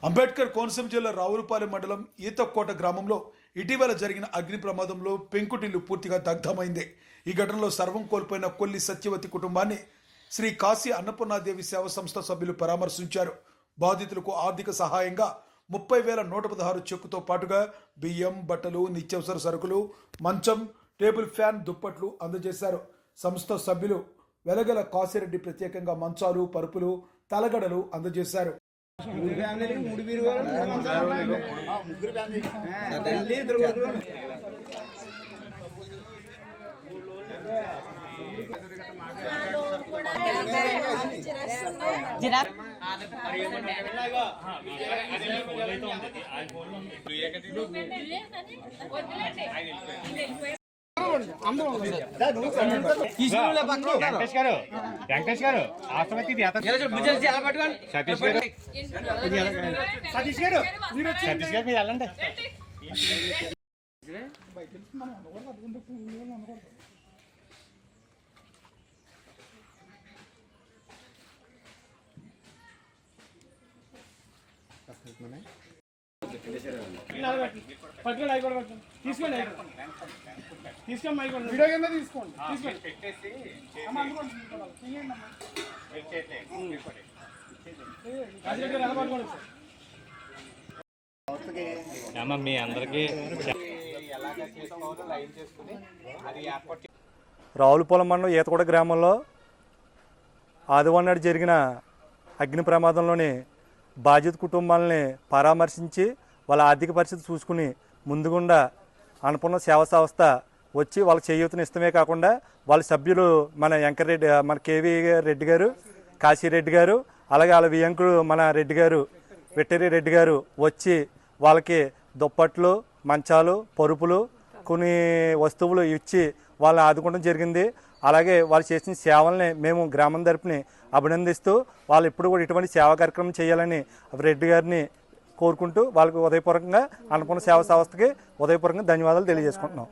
అంబేద్కర్ కోనసీమ జిల్లా రావులపాలెం మండలం ఈతకోట గ్రామంలో ఇటీవల జరిగిన అగ్ని ప్రమాదంలో పెంకుటిల్లు పూర్తిగా దగ్ధమైంది. ఈ ఘటనలో సర్వం కోల్పోయిన కొల్లి సత్యవతి కుటుంబాన్ని శ్రీ కాశీ అన్నపూర్ణాదేవి సేవా సంస్థ సభ్యులు పరామర్శించారు. బాధితులకు ఆర్థిక సహాయంగా 30,116 చెక్కుతో పాటుగా బియ్యం, బట్టలు, నిత్యావసర సరుకులు, మంచం, టేబుల్ ఫ్యాన్, దుప్పట్లు అందజేశారు. సంస్థ సభ్యులు వెలగల కాశీరెడ్డి ప్రత్యేకంగా మంచాలు, పరుపులు, తలగడలు అందజేశారు. వెంకటేష్ గారు సతీష్ గారు మీరు వెళ్ళండి. తీసుకోండి వీడియో కింద తీసుకోండి. మీ అందరికీ రావులపాలెం మండలం ఈతకోట గ్రామంలో ఆదివారం నాడు జరిగిన అగ్ని ప్రమాదంలోని బాధిత కుటుంబాలని పరామర్శించి వాళ్ళ ఆర్థిక పరిస్థితి చూసుకుని ముందుగుండా అన్నపూర్ణ సేవా సంస్థ వచ్చి వాళ్ళకి చేయూతను ఇష్టమే కాకుండా వాళ్ళ సభ్యులు మన వెంకటరెడ్డి, మన కేవీ రెడ్డి గారు, కాశీరెడ్డి గారు, అలాగే వాళ్ళ వియంకుడు మన రెడ్డి గారు, వెటరీ రెడ్డి గారు వచ్చి వాళ్ళకి దుప్పట్లు, మంచాలు, పరుపులు, కొన్ని వస్తువులు ఇచ్చి వాళ్ళని ఆదుకోవడం జరిగింది. అలాగే వాళ్ళు చేసిన సేవల్ని మేము గ్రామం తరపుని అభినందిస్తూ వాళ్ళు ఎప్పుడు కూడా ఇటువంటి సేవా కార్యక్రమం చేయాలని రెడ్డి గారిని కోరుకుంటూ వాళ్ళకి ఉదయపూర్వకంగా అన్నపూర్ణ సేవా సంస్థకి ఉదయపూర్వకంగా ధన్యవాదాలు తెలియజేసుకుంటున్నాం.